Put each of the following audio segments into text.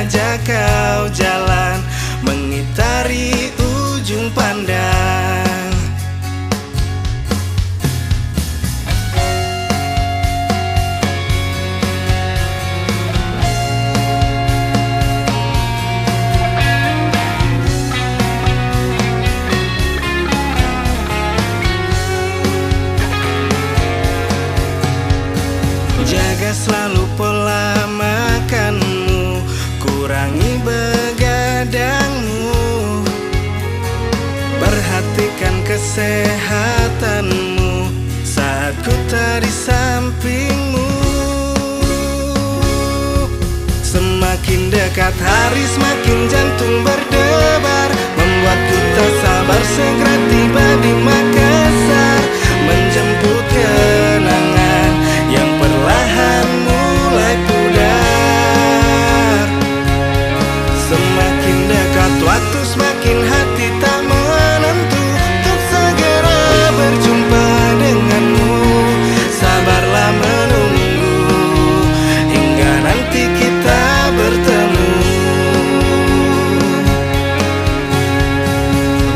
ajak kau jalan mengitari ujung pandang. Jaga selalu pola makanmu, kurangi begadangmu, perhatikan kesehatanmu saat ku tak di sampingmu. Semakin dekat hari semakin jantung berdebar, membuatku tak sabar segera tiba di Makassar, menjemput kenangan yang perlahan mulai pudar. Semakin dekat waktu semakin hati tak menentu, untuk segera berjumpa denganmu. Sabarlah menunggu hingga nanti kita bertemu.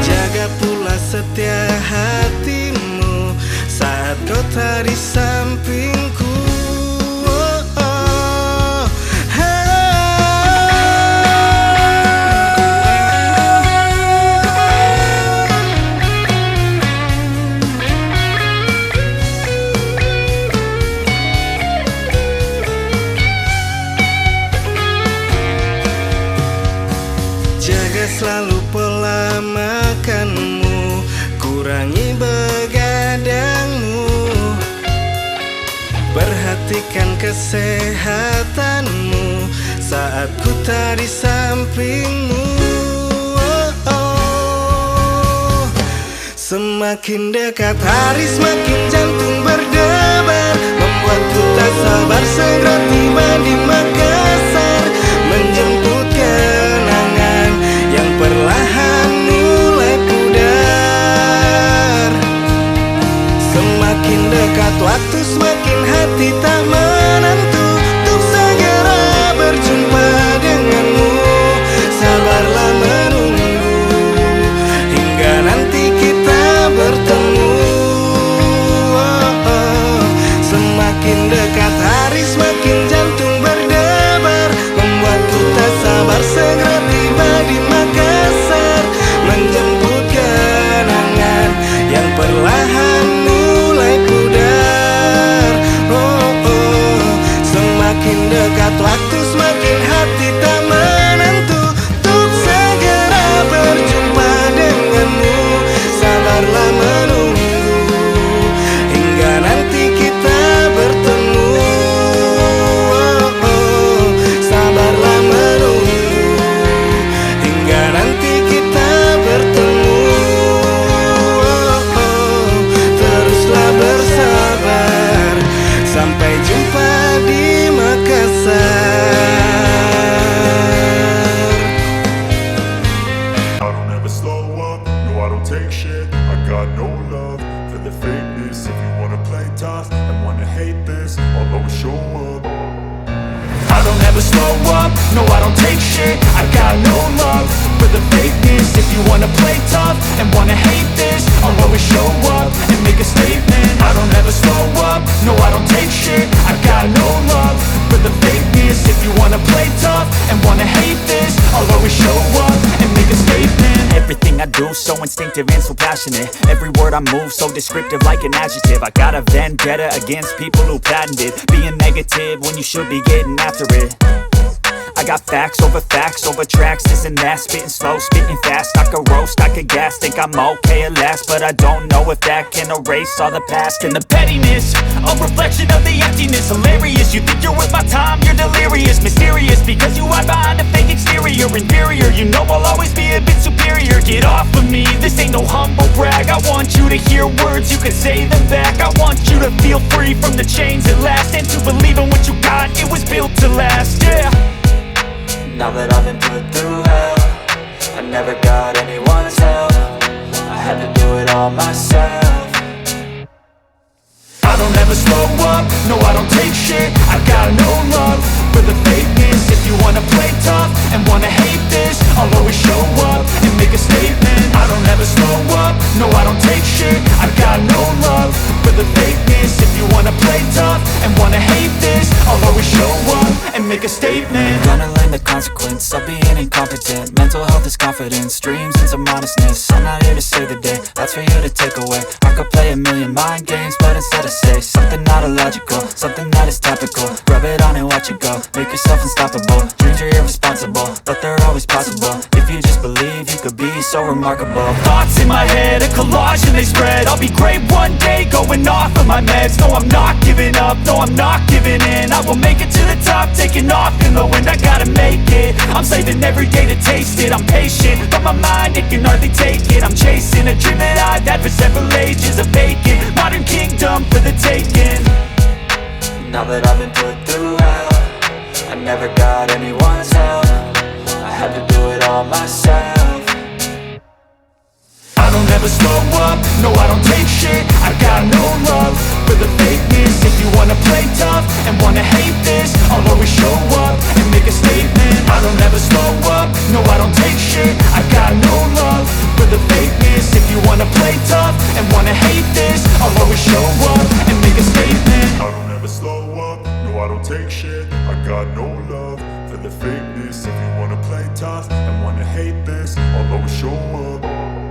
Jaga pula setia hatimu saat kau tak di sampingku. Jaga selalu pola makanmu, kurangi begadangmu, perhatikan kesehatanmu saat ku tak di sampingmu. Semakin dekat hari semakin jantung berdebar, membuatku tak sabar segera tiba di Makassar, menjemput kenangan yang perlahan mulai pudar. Semakin dekat waktu semakin hati tak menentu, untuk segera berjumpa denganmu. Sabarlah menunggu hingga nanti kita bertemu. Semakin dekat hari semakin jantung berdebar, membuatku tak sabar segera tiba di Makassar, menjemput kenangan yang perlahan mulai pudar. Semakin dekat waktu semakin hati tak menentu, untuk segera berjumpa denganmu. Sabarlah menunggu hingga nanti kita bertemu. Sabarlah menunggu hingga nanti kita bertemu. Teruslah bersabar sampai jumpa di Makassar. I don't ever slow up, no I don't take shit. I got no love for the fakeness. If you wanna play tough and wanna hate this, I'll always show up. I don't ever slow up, no I don't take shit. I got no love for the fakeness. If you wanna play tough and wanna hate this, I'll always show up and make a statement. I don't ever slow up, no I don't take shit. I got no love for the fakeness. If you wanna play tough and wanna hate this, I'll always show up and make a statement. Everything I do so instinctive and so passionate. Every word I move so descriptive like an adjective. I got a vendetta against people who patented being negative when you should be getting after it. I got facts over tracks, this and that. Spitting slow, spitting fast. I could roast, I could gas. Think I'm okay at last, but I don't know if that can erase all the past. And the pettiness, a reflection of the emptiness. Hilarious, you think you're worth my time, you're delirious. Mysterious, because you hide behind a fake exterior. Inferior, you know I'll always be a bit superior. Get off of me, this ain't no humble brag. I want you to hear words, you can say them back. I want you to feel free from the chains at last, and to believe in what you got, it was built to last, yeah. Now that I've been put through hell, I never got anyone's help. I had to do it all myself. I don't ever slow up, no I don't take shit. I got no love for the fakeness. If you wanna play tough make a statement. Gonna learn the consequence of being incompetent. Mental health is confidence, dreams and some honestness. I'm not here to save the day, that's for you to take away. I could play a million mind games, but instead I say something not illogical, something that is topical. Rub it on and watch it go, make yourself unstoppable. Dreams are irresponsible, but they're always possible. If you just believe, you could be so remarkable. Thoughts in my head, a collage and they spread. I'll be great one day, going off of my meds. No, I'm not giving up, no, I'm not giving in. I will make it to the top, taking off in the wind. I gotta make it, I'm saving every day to taste it. I'm patient, but my mind, it can hardly take it. I'm chasing a dream that I've had for several ages. A vacant, modern kingdom for the taking. Now that I've been put through hell, I never got anyone's help. I had to do it all myself. I don't ever slow up, no I don't take shit. I got no love for the fakeness. If you wanna play tough and wanna hate this, I'll always show up and make a statement. I don't ever slow up, no I don't take shit. I got no love for the fakeness. If you wanna play tough and wanna hate this, I'll always show up and make a statement. I don't ever slow up, no I don't take shit. I got no love for the fakeness. If you wanna play tough and wanna hate this, I'll always show up.